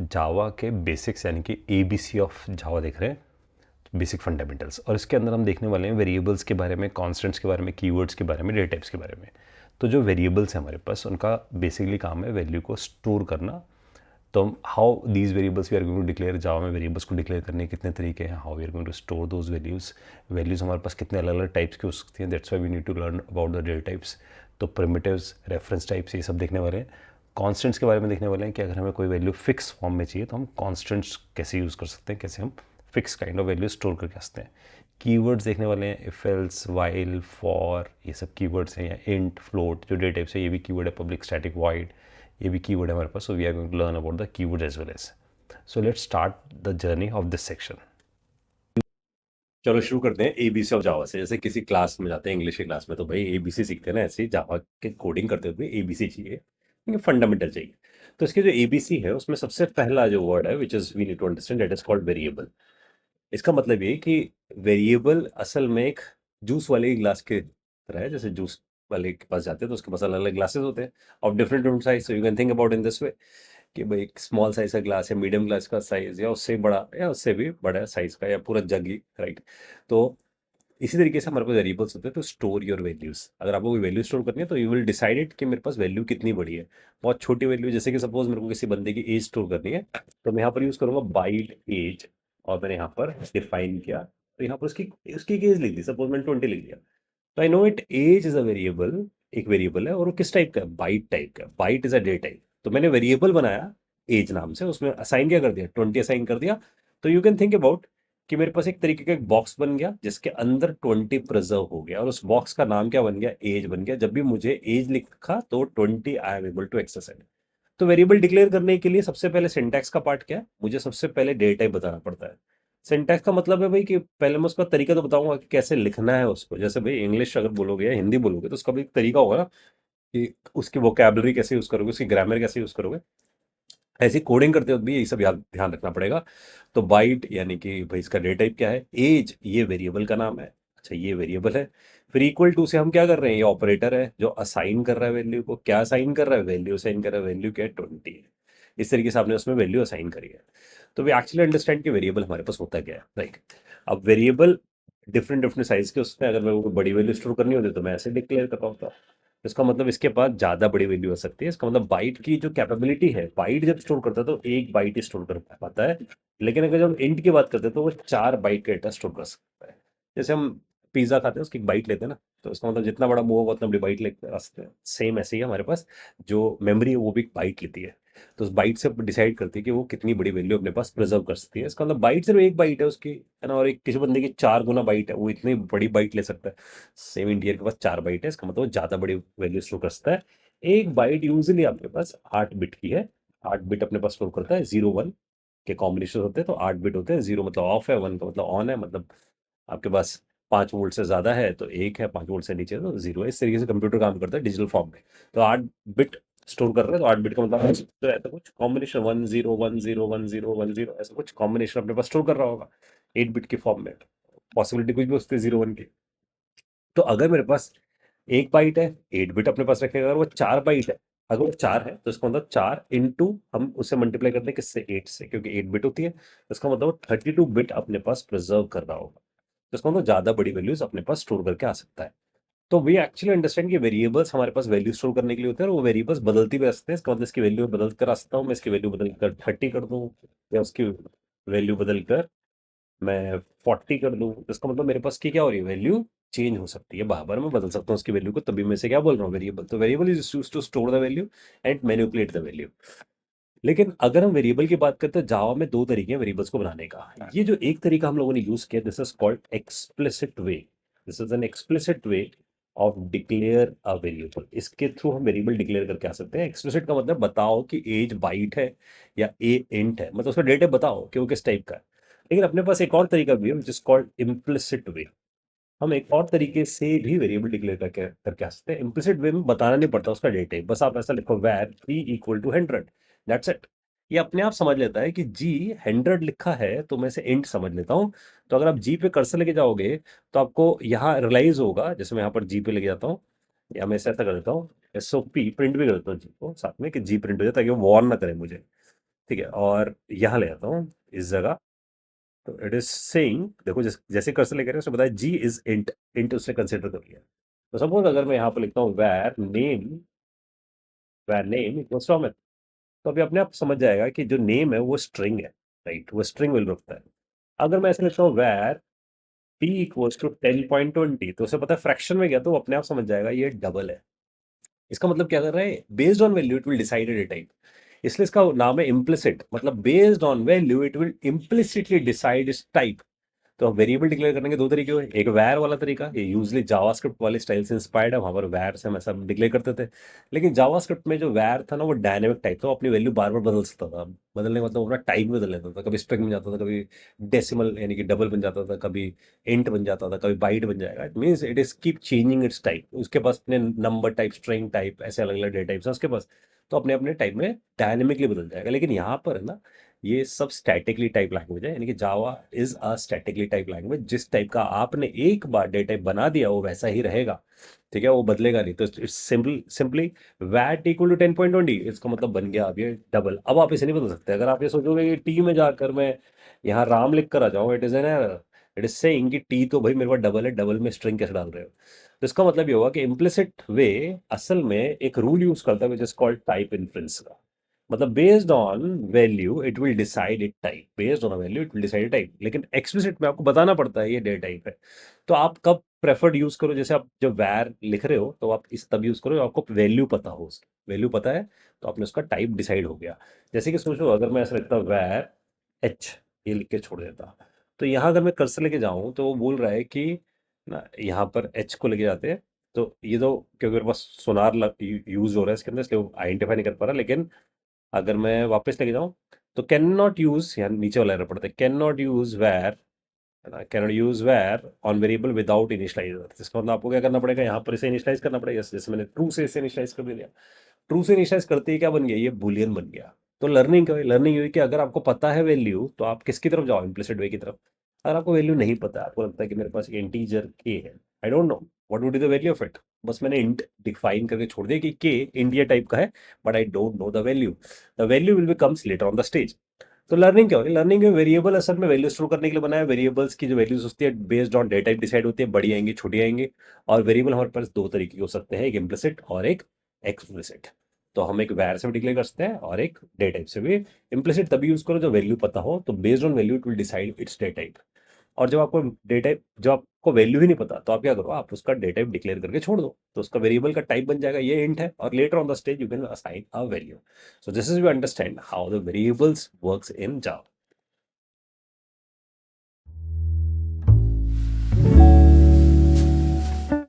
जावा के बेसिक्स यानी कि एबीसी ऑफ जावा देख रहे हैं, बेसिक फंडामेंटल्स। और इसके अंदर हम देखने वाले हैं वेरिएबल्स के बारे में, कॉन्स्टेंट्स के बारे में, कीवर्ड्स के बारे में, डेटा टाइप्स के बारे में। तो जो वेरिएबल्स हैं हमारे पास, उनका बेसिकली काम है वैल्यू को स्टोर करना। तो how these variables we are going to declare, Java में वेरिएबल्स को डिक्लेयर करने के कितने तरीके हैं, how we are going to store those values. Values हमारे पास कितने अलग अलग टाइप्स की हो सकती हैं, that's why we need to learn about the data types. तो प्रिमिटिव्स, रेफरेंस टाइप्स, ये सब देखने वाले हैं। कॉन्स्टेंट्स के बारे में देखने वाले हैं कि अगर हमें कोई वैल्यू फिक्स फॉर्म में चाहिए तो हम कॉन्स्टेंट्स कैसे यूज़ कर सकते हैं, कैसे हम fix kind of value store करके सकते हैं। कीवर्ड्स देखने वाले हैं, इफ एल्स, वाइल, फॉर, ये सब कीवर्ड्स हैं। या इंट, फ्लोट जो डेटा टाइप्स है, ये भी कीवर्ड है। पब्लिक स्टैटिक वॉइड, ये भी कीवर्ड है हमारे पास। So we are going to learn about the keyword as well as. So let's start the journey of this section. चलो शुरू करते हैं एबीसी ऑफ जावा से। जैसे किसी क्लास में जाते हैं, इंग्लिश की क्लास में, तो भाई एबीसी सीखते हैं ना, ऐसे ही जावा के कोडिंग करते हुए एबीसी चाहिए, फंडामेंटल चाहिए। तो इसके जो एबीसी है उसमें सबसे पहला जो वर्ड है which is we need to understand, that is called variable. इसका मतलब ये कि वेरिएबल असल में एक जूस वाले ग्लास के तरह है। जैसे जूस वाले के पास जाते हैं तो उसके पास अलग अलग ग्लासेस होते हैं of different different size. So you can think about in this way कि भाई एक स्मॉल साइज का ग्लास है, मीडियम ग्लास का साइज, या उससे बड़ा या उससे भी बड़ा साइज का, या पूरा जग ही, राइट। तो इसी तरीके से हमारे पास वेरिएबल्स होते हैं। तो स्टोर योर वैल्यूज, अगर आपको कोई वैल्यू स्टोर करनी है तो यू विल डिसाइडेड कि मेरे पास वैल्यू कितनी बड़ी है। बहुत छोटी वैल्यू, जैसे कि सपोज मेरे को किसी बंदे की एज स्टोर करनी है, तो मैं यहाँ पर यूज करूंगा बाइट एज, और मैंने यहाँ पर डिफाइन किया, तो यहाँ पर उसकी उसकी एज लिख दी, सपोज मैंने 20 लिख दिया। तो I know it age is a variable, एक वेरिएबल है, और वो किस टाइप का है, बाइट टाइप का। Byte is a day type. तो मैंने वेरिएबल बनाया एज नाम से, उसमें असाइन क्या कर दिया, 20 असाइन कर दिया। तो यू कैन थिंक अबाउट कि मेरे पास एक तरीके का एक बॉक्स बन गया जिसके अंदर 20 प्रिजर्व हो गया, और उस बॉक्स का नाम क्या बन गया, एज बन गया। जब भी मुझे एज लिखा तो 20 I am able to access it. तो वेरिएबल डिक्लेयर करने के लिए सबसे पहले सिंटैक्स का पार्ट क्या है, मुझे सबसे पहले डेटा टाइप बताना पड़ता है। सिंटैक्स का मतलब है भाई कि पहले मैं उसका तरीका तो बताऊंगा कि कैसे लिखना है उसको। जैसे भाई इंग्लिश अगर बोलोगे या हिंदी बोलोगे तो उसका भी एक तरीका होगा ना, कि उसकी वोकैबुलरी कैसे यूज करोगे, उसकी ग्रामर कैसे यूज करोगे। ऐसी कोडिंग करते वक्त भी यही सब ध्यान ध्यान रखना पड़ेगा। तो बाइट यानी कि भाई इसका डेटा टाइप क्या है, एज ये वेरिएबल का नाम है, अच्छा ये वेरिएबल है। फिर इक्वल टू से हम क्या कर रहे हैं, ये ऑपरेटर है जो असाइन कर रहा है वैल्यू को। क्या असाइन कर रहा है, वैल्यू असाइन कर रहा है। वैल्यू क्या है, 20 है। इस तरीके से आपने उसमें वैल्यू असाइन करी है। तो वी एक्चुअली अंडरस्टैंड कि वेरिएबल हमारे पास होता क्या है, राइट। अब वेरिएबल डिफरेंट डिफरेंट साइज के, उसमें अगर मेरे को बड़ी वैल्यू स्टोर करनी होती है तो मैं ऐसे डिक्लेयर करता हूँ। इसका मतलब इसके पास ज्यादा बड़ी वैल्यू हो सकती है। इसका मतलब बाइट की जो कैपेबिलिटी है, बाइट जब स्टोर करता है तो एक बाइट ही स्टोर कर पाता है। लेकिन अगर जब इंट की बात करते हैं तो वो 4 बाइट का डेटा स्टोर कर सकता है। जैसे हम पिज्जा खाते हैं, उसकी एक बाइट लेते हैं ना, तो इसका मतलब जितना बड़ा मुंह होगा उतना बड़ी बाइट लेते आ सकते हैं। सेम ऐसे ही हमारे पास जो मेमोरी है वो भी बाइट लेती है। तो उस बाइट से डिसाइड करती है कि वो कितनी बड़ी वैल्यू अपने पास प्रिजर्व कर सकती है। इसका मतलब बाइट सिर्फ एक बाइट है उसकी, है ना, और एक किसी बंदे की 4 गुना बाइट है, वो इतनी बड़ी बाइट ले सकता है। सेम इंडियर के पास 4 बाइट है, इसका मतलब वो ज्यादा बड़ी वैल्यू स्टोर कर सकता है। एक बाइट यूजली आपके पास 8 बिट की है। 8 बिट अपने पास स्टोर करता है। 0 1 के कॉम्बिनेशन होते हैं, तो 8 बिट होते हैं। 0 मतलब ऑफ है, 1 का मतलब ऑन है। मतलब आपके पास 5 वोल्ट से ज्यादा है तो एक है, 5 वोल्ट से नीचे है तो जीरो है। इस तरीके से कंप्यूटर काम करता है डिजिटल फॉर्म में। तो 8 बिट स्टोर कर रहे हैं, तो 8 बिट का मतलब तो ऐसा कुछ कॉम्बिनेशन 1 0 1 0 1 0 1 0, ऐसा कुछ कॉम्बिनेशन अपने पास स्टोर कर रहा होगा 8 बिट की फॉर्म में। पॉसिबिलिटी कुछ भी उसके 0 1 की। तो अगर मेरे पास एक बाइट है, 8 बिट अपने पास रखेगा। अगर वो 4 बाइट है, अगर वो 4 है तो इसका मतलब 4 इंटू हम उसे मल्टीप्लाई करते हैं किससे, 8 से, क्योंकि 8 बिट होती है। तो इसका मतलब वो 32 बिट अपने पास प्रिजर्व कर रहा होगा। तो इसका मतलब ज्यादा बड़ी वैल्यूज अपने पास स्टोर करके आ सकता है। तो वी एक्चुअली अंडरस्टैंड कि वेरिएबल्स हमारे पास वैल्यू स्टोर करने के लिए होते हैं, और वो वेरिएबल्स बदलती भी रह सकते हैं। इसका मतलब इसकी वैल्यू बदल कर आ सकता हूँ मैं, इसकी वैल्यू बदल कर 30 कर दूँ, या उसकी वैल्यू बदल कर मैं 40 कर दूं। तो इसका मतलब मेरे पास की क्या हो रही है, वैल्यू चेंज हो सकती है, बार बार मैं बदल सकता हूँ उसकी वैल्यू को। तभी मैं से क्या बोल रहा हूँ, वेरिएबल। तो variable is used to store the value and manipulate the value. लेकिन अगर हम वेरिएबल की बात करते हैं, जावा में दो तरीके हैं वेरिएबल्स को बनाने का। ये जो एक तरीका हम लोगों ने यूज किया, this is called explicit way. This is an explicit way of declare a variable. इसके थ्रू हम वेरिएबल डिक्लेयर करके आ सकते हैं। एक्सप्लिसिट का मतलब बताओ कि एज बाइट है या ए इंट है, मतलब उसका डेटा बताओ कि वो किस टाइप का है। लेकिन अपने पास एक और तरीका भी है जिस कॉल्ड इम्प्लिसिट वे। हम एक और तरीके से भी वेरिएबल डिक्लेयर करके करके आ सकते हैं। इम्प्लिसिट वे में बताना नहीं पड़ता उसका डेटा, बस आप ऐसा लिखो वैर जी इक्वल टू 100, दैट्स इट। ये अपने आप समझ लेता है कि जी 100 लिखा है तो मैं इसे इंट समझ लेता हूँ। तो अगर आप जी पे कर्सर लेके जाओगे तो आपको यहाँ रियलाइज होगा, जैसे मैं यहाँ पर जी पे लेके जाता हूँ, या मैं ऐसा कर देता हूँ, एस ओ पी प्रिंट भी कर देता हूँ जी को साथ में, कि जी प्रिंट हो जाए ताकि वो वॉर्न ना करे मुझे। ठीक है, और यहाँ ले आता हूँ इस जगह। तो इट इज सेइंग, देखो जैसे कर्सर लेकर उसने बताया जी इज इंट, इंट उसने कंसिडर कर लिया। तो सपोज अगर मैं यहाँ पर लिखता हूँ वैर नेम इक्वल्स टू अमित, तो अभी अपने आप समझ जाएगा कि जो नेम है वो स्ट्रिंग है, राइट, वो स्ट्रिंग वैल्यू रखता है। अगर मैं ऐसे लिखता हूँ वैर p इक्वल्स टू 10.20, तो उसे पता है फ्रैक्शन में गया तो वो अपने आप समझ जाएगा ये डबल है। इसका मतलब क्या कर रहा है, based on value it will decide A type, इसलिए इसका नाम है इम्प्लिसिट, मतलब based on value it will implicitly decide इस टाइप। तो वेरिएबल डिक्लेयर करने के दो तरीके हुए, एक वैर वाला तरीका, ये यूजली जावास्क्रिप्ट वाले स्टाइल से इंस्पायर्ड है, वहां पर वैर से हम ऐसा डिक्लेयर करते थे। लेकिन जावास्क्रिप्ट में जो वैर था ना वो डायनेमिक टाइप था, वो अपनी वैल्यू बार बार बदल सकता था। बदलने का मतलब अपना टाइप बदल लेता था, कभी स्ट्रिंग बन जाता था, कभी डेसिमल यानी कि डबल बन जाता था, कभी इंट बन जाता था, कभी बाइट बन जाएगा। It means it is keep changing it's type. उसके पास अपने नंबर टाइप, स्ट्रिंग टाइप, ऐसे अलग अलग डेटा टाइप्स है उसके पास, तो अपने अपने टाइप में डायनेमिकली बदल जाएगा। लेकिन यहाँ पर है ना, ये सब स्टैटिकली टाइप लैंग्वेज है, यानी कि Java is a statically type language. जिस टाइप का आपने एक बार डेटा टाइप बना दिया वो वैसा ही रहेगा, ठीक है, वो बदलेगा नहीं। तो it's simply weight equal to 10.20, इसका मतलब बन गया अब ये डबल। अब आप इसे नहीं बदल सकते। अगर आप ये सोचोगे कि टी में जाकर मैं यहाँ राम लिख कर आ जाऊँ, it is an error. It is saying कि टी तो भाई मेरे पास डबल है, डबल में स्ट्रिंग कैसे डाल रहे हो। तो इसका मतलब ये होगा कि इम्प्लिसिट वे असल में एक रूल यूज करता है which is called type inference का। मतलब based on value it will decide it type, based on value it will decide type. लेकिन एक्सप्लिसिट में आपको बताना पड़ता है ये डेटा टाइप है। तो आप कब प्रेफर्ड यूज करो, जैसे आप जब वैर लिख रहे हो तो आप इस तब यूज करो जब आपको वैल्यू पता हो, उसकी वैल्यू पता है तो आपने उसका टाइप डिसाइड हो गया। जैसे कि सोचो अगर मैं ऐसा लिखता वैर एच, ये लिख के छोड़ देता, तो यहाँ अगर मैं कर्सर लेके जाऊं तो वो बोल रहा है कि ना यहाँ पर एच को लेके जाते हैं, तो ये तो क्योंकि मेरे पास सोनार यूज हो रहा है इसके अंदर, इसलिए वो आइडेंटिफाई नहीं कर पा रहा। लेकिन अगर मैं वापस लेके जाऊं तो कैन नॉट यूज, यहाँ नीचे वाला एरर पड़ता है, कैन नॉट यूज वैर, कैन नॉट यूज वैर ऑन वेरिएबल विदाउट इनिशियलाइजर। इसका मतलब आपको क्या करना पड़ेगा, यहाँ पर इसे इनिशियलाइज करना पड़ेगा। जैसे मैंने ट्रू से इसे इनिशियलाइज कर दिया, ट्रू से इनिशियलाइज करते ही क्या बन गया, ये बुलियन बन गया। तो लर्निंग क्या हुई, लर्निंग हुई कि अगर आपको पता है वैल्यू तो आप किसकी तरफ जाओ, इम्प्लिसिट वे की तरफ। अगर आपको वैल्यू नहीं पता, आपको लगता है कि मेरे पास एक इंटीजर के है, I don't know what would be the value of it, बस मैंने इंट डिफाइन करके छोड़ दिया कि के इंडिया टाइप का है, but I don't know the value. The value will be comes later on the stage. तो लर्निंग क्या होगी, लर्निंग में वेरिएबल असल में वैल्यू स्टोर करने के लिए बनाया। वेरिएबल्स की जो वैल्यूज होती है based on data type decide होती है, बड़ी आएंगी छोटी आएंगी। और वेरिएबल हमारे पास दो तरीके के हो सकते हैं, एक इम्प्लिसिट और एक एक्सप्लिसिट। तो हम एक वैर से भी डिक्लेयर कर सकते हैं और एक डेटा टाइप से भी। इम्प्लिसिट तभी यूज करो जब वैल्यू पता हो, तो based on value it will decide it's data type. और जब आपको डेटा, जब आपको वैल्यू ही नहीं पता तो आप क्या करो, आप उसका डेटा टाइप डिक्लेयर करके छोड़ दो, तो उसका वेरिएबल का टाइप बन जाएगा ये इंट है, और later on the stage you can assign a value. So this is we understand how the variables works in Java.